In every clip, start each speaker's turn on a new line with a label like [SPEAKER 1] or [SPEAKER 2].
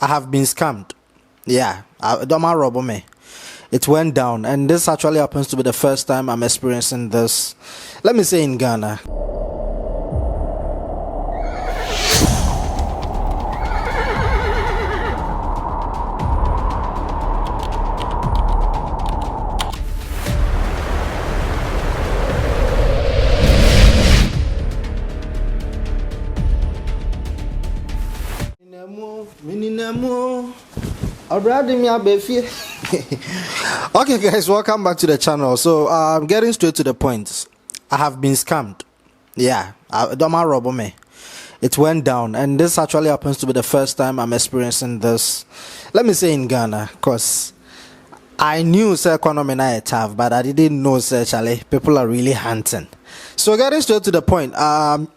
[SPEAKER 1] I have been scammed. Yeah, don't rob me. It went down, and this actually happens to be the first time I'm experiencing this. Let me say in Ghana. Okay guys, welcome back to the channel. So I'm getting straight to the point. I have been scammed. Yeah, don't rob me. It went down, and this actually happens to be the first time I'm experiencing this. Let me say in Ghana, because I knew the economy na tough, but I didn't know Charlie, people are really hunting. So getting straight to the point, I'm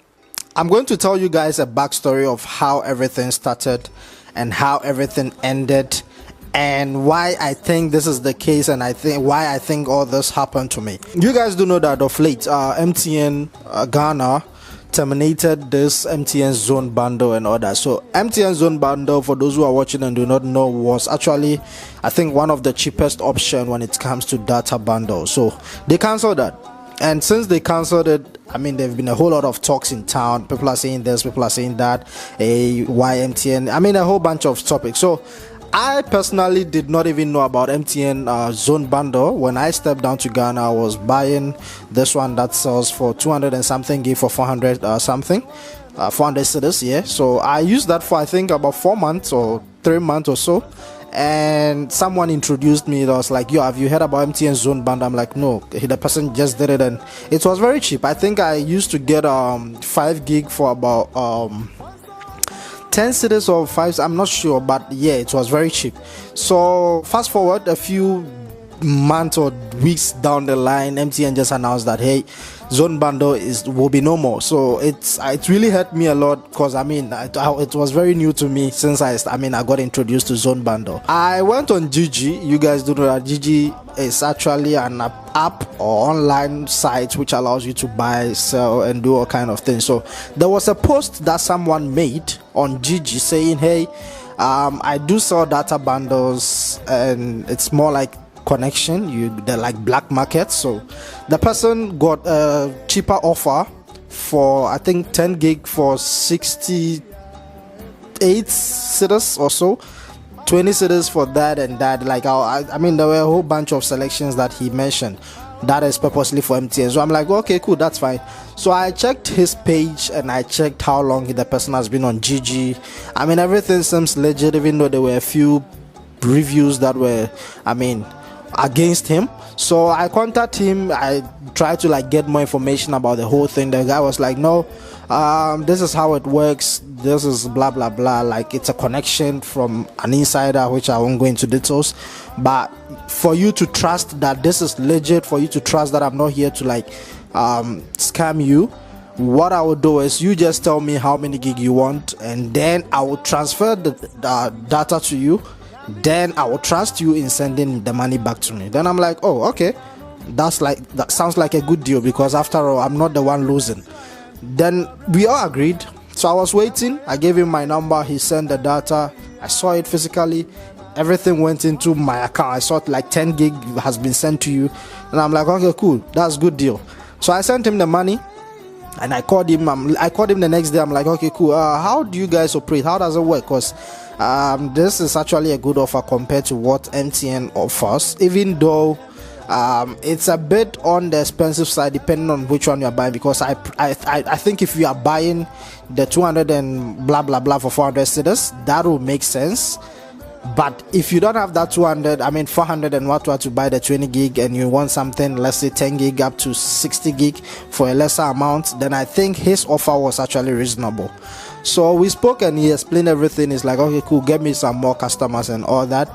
[SPEAKER 1] going to tell you guys a backstory of how everything started and how everything ended, and why I think this is the case, and why I think all this happened to me. You guys do know that of late, MTN Ghana terminated this MTN Zone bundle and all that. So MTN Zone bundle, for those who are watching and do not know, was actually, I think, one of the cheapest option when it comes to data bundle. So they cancelled that. And since they cancelled it, I mean, there've been a whole lot of talks in town. People are saying this, people are saying that, why MTN, I mean, a whole bunch of topics. So I personally did not even know about MTN Zone bundle. When I stepped down to Ghana, I was buying this one that sells for 200 and something gig for 400 something, 400 cedis, yeah. So I used that for, I think, about 4 months or 3 months or so. And someone introduced me. That was like, yo, have you heard about MTN Zone bundle? I'm like, no. The person just did it, and it was very cheap. I think I used to get 5 gig for about 10 cedis or 5, I'm not sure, but yeah, it was very cheap. So fast forward a few months or weeks down the line, MTN just announced that, hey, Zone bundle will be no more. So it really hurt me a lot, because I mean it was very new to me since I got introduced to Zone bundle. I went on Gigi. You guys do know that Gigi is actually an app or online site which allows you to buy, sell, and do all kind of things. So there was a post that someone made on Gigi saying, hey, I do sell data bundles, and it's more like connection, they're like black market. So the person got a cheaper offer for, I think, 10 gig for 68 cedis or so, 20 cedis for that and that. Like I mean, there were a whole bunch of selections that he mentioned that is purposely for MTN. So I'm like, okay, cool, that's fine. So I checked his page, and I checked how long the person has been on Gigi. I mean, everything seems legit, even though there were a few reviews that were, I mean, against him. So I contacted him. I tried to like get more information about the whole thing. The guy was like, no, this is how it works, this is blah blah blah, like it's a connection from an insider, which I won't go into details, but for you to trust that this is legit, for you to trust that I'm not here to like scam you, what I will do is you just tell me how many gig you want, and then I will transfer the data to you. Then I will trust you in sending the money back to me. Then I'm like, oh, okay, that sounds like a good deal, because after all, I'm not the one losing. Then we all agreed. So I was waiting. I gave him my number. He sent the data. I saw it physically. Everything went into my account. I saw it like 10 gig has been sent to you, and I'm like, okay, cool, that's a good deal. So I sent him the money, and I called him. I called him the next day. I'm like, okay, cool. How do you guys operate? How does it work? Because this is actually a good offer compared to what MTN offers, even though it's a bit on the expensive side depending on which one you are buying. Because I think if you are buying the 200 and blah blah blah for 400 cedis, that will make sense. But if you don't have that 200, I mean 400 and what to buy the 20 gig, and you want something, let's say 10 gig up to 60 gig for a lesser amount, then I think his offer was actually reasonable. So we spoke, and he explained everything. He's like, okay, cool, get me some more customers and all that.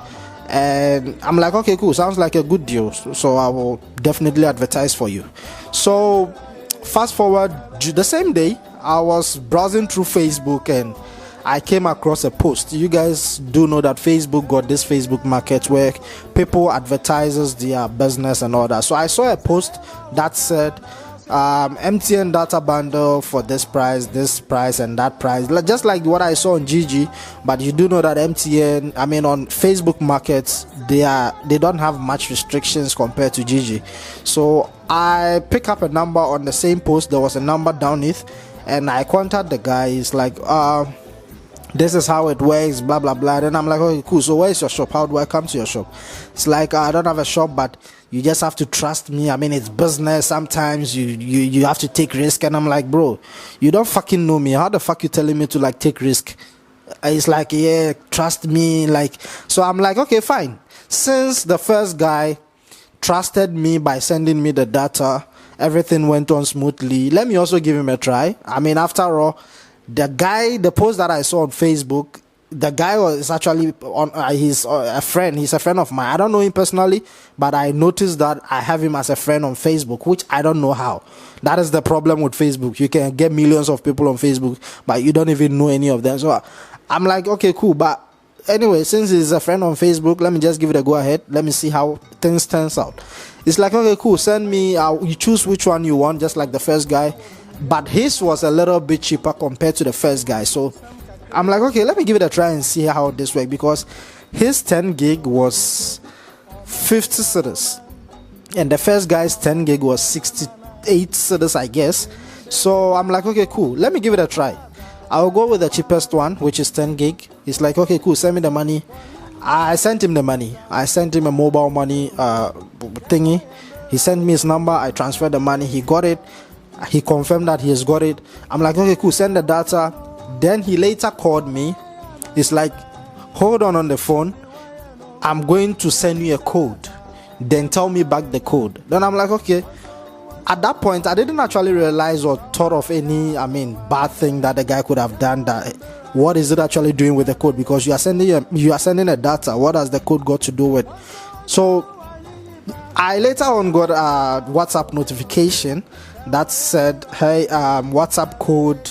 [SPEAKER 1] And I'm like, okay, cool, sounds like a good deal. So I will definitely advertise for you. So fast forward, the same day, I was browsing through Facebook, and I came across a post. You guys do know that Facebook got this Facebook market where people advertises their business and all that. So I saw a post that said MTN data bundle for this price, and that price, just like what I saw on GG. But you do know that MTN, I mean, on Facebook markets, they don't have much restrictions compared to GG. So I pick up a number on the same post. There was a number downneath, and I contact the guy. He's like, this is how it works, blah blah blah. Then I'm like, okay, cool, so where's your shop? How do I come to your shop? It's like, I don't have a shop, but you just have to trust me. I mean, it's business. Sometimes you have to take risk. And I'm like, bro, you don't fucking know me. How the fuck you telling me to like take risk? It's like, yeah, trust me. Like, so I'm like, okay, fine. Since the first guy trusted me by sending me the data, everything went on smoothly, let me also give him a try. I mean, after all, the post that I saw on Facebook, the guy was actually on he's a friend. He's a friend of mine. I don't know him personally, but I noticed that I have him as a friend on Facebook, which I don't know how. That is the problem with Facebook. You can get millions of people on Facebook, but you don't even know any of them. So I'm like, okay, cool. But anyway, since he's a friend on Facebook, let me just give it a go ahead. Let me see how things turns out. It's like, okay, cool. Send me. You choose which one you want, just like the first guy. But his was a little bit cheaper compared to the first guy. So I'm like, okay, let me give it a try and see how this works, because his 10 gig was 50 cedis and the first guy's 10 gig was 68 cedis, I guess. So I'm like, okay, cool, let me give it a try. I'll go with the cheapest one, which is 10 gig. He's like, okay, cool, send me the money. I sent him the money. I sent him a mobile money thingy. He sent me his number. I transferred the money. He got it. He confirmed that he has got it. I'm like, okay, cool, send the data. Then he later called me. It's like, hold on the phone. I'm going to send you a code. Then tell me back the code. Then I'm like, okay. At that point, I didn't actually realize or thought of any, bad thing that the guy could have done. That what is it actually doing with the code? Because you are sending a data. What has the code got to do with? So I later on got a WhatsApp notification that said, hey, WhatsApp code.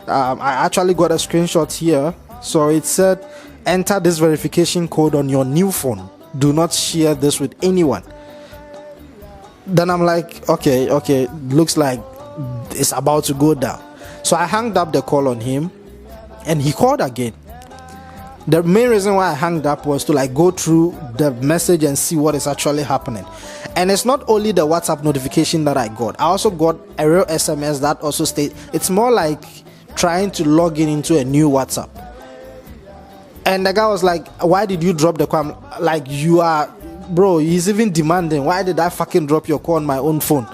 [SPEAKER 1] I actually got a screenshot here. So it said, enter this verification code on your new phone. Do not share this with anyone. Then I'm like, okay, looks like it's about to go down. So I hung up the call on him and he called again. The main reason why I hung up was to like go through the message and see what is actually happening. And it's not only the WhatsApp notification that I got. I also got a real SMS that also states, it's more like trying to log in into a new WhatsApp. And the guy was like, why did you drop the call? I'm like, you are, bro, he's even demanding, why did I fucking drop your call on my own phone?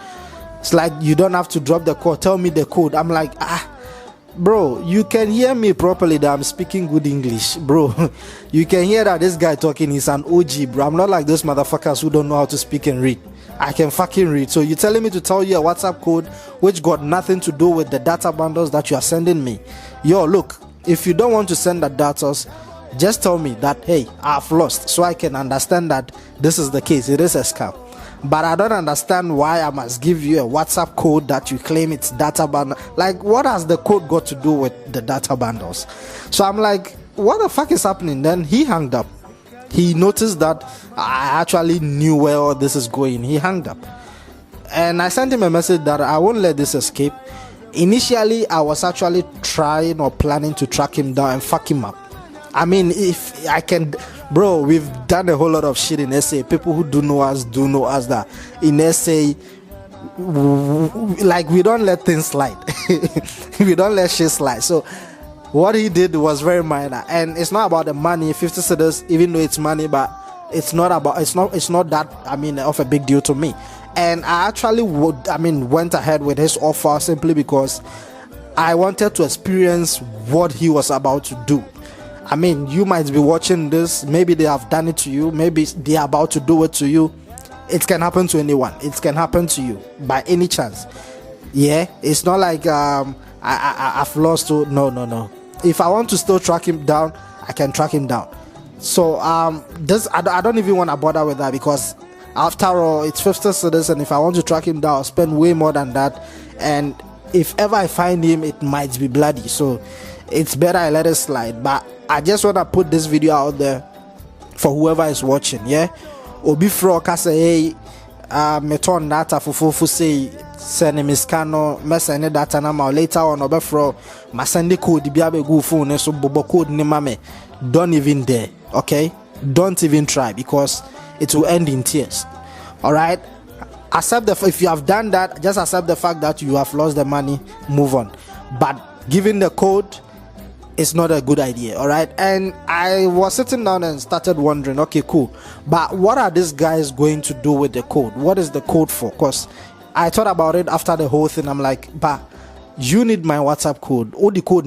[SPEAKER 1] It's like, you don't have to drop the call, tell me the code. I'm like, bro, you can hear me properly that I'm speaking good English, bro. You can hear that this guy talking is an OG, bro. I'm not like those motherfuckers who don't know how to speak and read. I can fucking read. So you're telling me to tell you a WhatsApp code which got nothing to do with the data bundles that you are sending me? Yo, look, if you don't want to send the data, just tell me that, hey, I've lost, so I can understand that this is the case. It is a scam. But I don't understand why I must give you a WhatsApp code that you claim it's data bundle. Like, what has the code got to do with the data bundles? So I'm like, what the fuck is happening? Then he hung up. He noticed that I actually knew where all this is going. He hung up. And I sent him a message that I won't let this escape. Initially, I was actually trying or planning to track him down and fuck him up. I mean, if I can, bro, we've done a whole lot of shit in SA. People who do know us that in SA, like, we don't let things slide. We don't let shit slide. So what he did was very minor, and it's not about the money. 50 cedis, even though it's money, but it's not that, of a big deal to me. And I actually went ahead with his offer simply because I wanted to experience what he was about to do. You might be watching this, maybe they have done it to you, maybe they are about to do it to you. It can happen to anyone. It can happen to you by any chance. Yeah, it's not like I've lost to, no. If I want to still track him down, I can track him down. So I don't even want to bother with that, because after all, it's 50 cedis, and if I want to track him down, I'll spend way more than that. And if ever I find him, it might be bloody. So it's better I let it slide. But I just want to put this video out there for whoever is watching. Yeah, Obi Fro say, hey, me turn data for say send me scan no me send data na ma later on obefro ma send the code bi abegu phone so bobo code ni ma me. Don't even dare, okay? Don't even try, because it will end in tears. All right, accept if you have done that, just accept the fact that you have lost the money, move on. But giving the code is not a good idea. All right, and I was sitting down and started wondering, okay, cool, but what are these guys going to do with the code? What is the code for? Because I thought about it after the whole thing. I'm like, but you need my WhatsApp code. All the code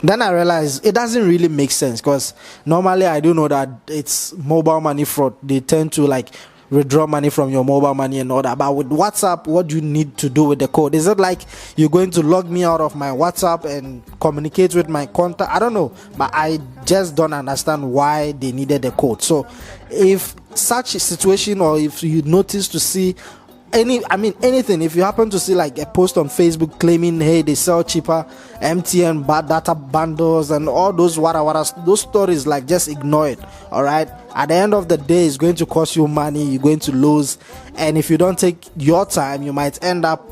[SPEAKER 1] then I realized it doesn't really make sense, because normally I do know that it's mobile money fraud. They tend to like withdraw money from your mobile money and all that. But with WhatsApp, what do you need to do with the code? Is it like you're going to log me out of my WhatsApp and communicate with my contact? I don't know, but I just don't understand why they needed the code. So if such a situation, or if you notice to see anything, if you happen to see like a post on Facebook claiming, hey, they sell cheaper MTN bad data bundles and all those those stories, like, just ignore it. All right, at the end of the day, it's going to cost you money. You're going to lose, and if you don't take your time, you might end up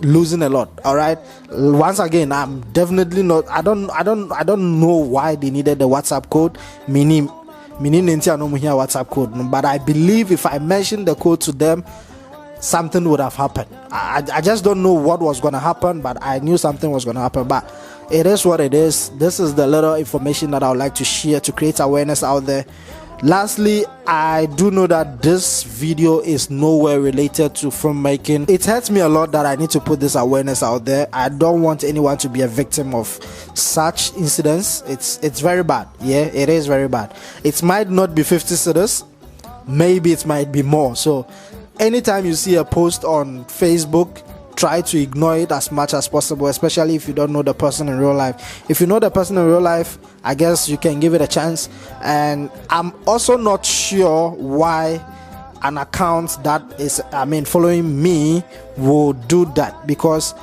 [SPEAKER 1] losing a lot. All right, once again, I'm definitely not, I don't know why they needed the WhatsApp code, meaning WhatsApp code, but I believe if I mentioned the code to them, something would have happened. I just don't know what was going to happen, but I knew something was going to happen. But it is what it is. This is the little information that I would like to share to create awareness out there. Lastly, I do know that this video is nowhere related to filmmaking. It hurts me a lot that I need to put this awareness out there. I don't want anyone to be a victim of such incidents. It's very bad. Yeah, it is very bad. It might not be 50 cedis, maybe it might be more. So anytime you see a post on Facebook, try to ignore it as much as possible, especially if you don't know the person in real life. If you know the person in real life, I guess you can give it a chance. And I'm also not sure why an account that is, following me will do that, because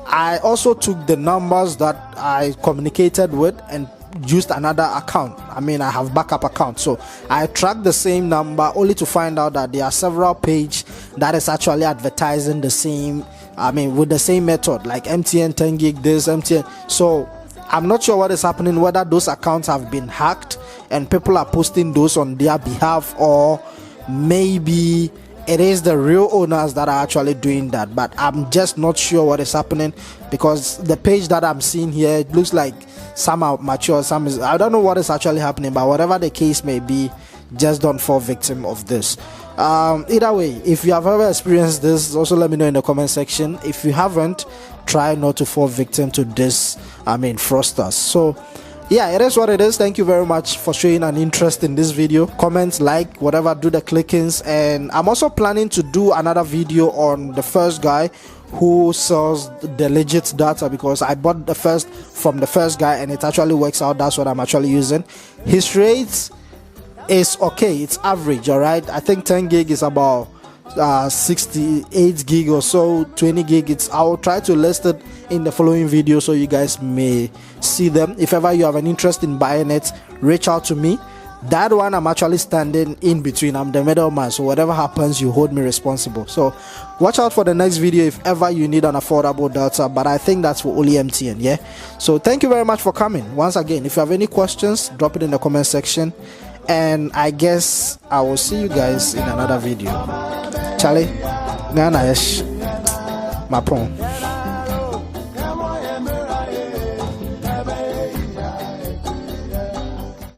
[SPEAKER 1] I also took the numbers that I communicated with and used another account. I have backup accounts, so I tracked the same number only to find out that there are several pages that is actually advertising the same, with the same method, like MTN 10 gig this, MTN. So I'm not sure what is happening, whether those accounts have been hacked and people are posting those on their behalf, or maybe it is the real owners that are actually doing that. But I'm just not sure what is happening, because the page that I'm seeing here, it looks like some are mature, some is, I don't know what is actually happening. But whatever the case may be, just don't fall victim of this. Either way, if you have ever experienced this, also let me know in the comment section. If you haven't, try not to fall victim to this fraudsters. So yeah, it is what it is. Thank you very much for showing an interest in this video. Comment, like, whatever, do the clickings. And I'm also planning to do another video on the first guy who sells the legit data, because I bought the first from the first guy and it actually works out. That's what I'm actually using. His rates is okay, it's average. All right, I think 10 gig is about 68 gig or so, 20 gig. I'll try to list it in the following video so you guys may see them. If ever you have an interest in buying it, reach out to me. That one, I'm actually standing in between. I'm the middleman, so whatever happens, you hold me responsible. So watch out for the next video if ever you need an affordable data, but I think that's for only MTN. Yeah, so thank you very much for coming. Once again, if you have any questions, drop it in the comment section, and I guess I will see you guys in another video. Charlie, my phone.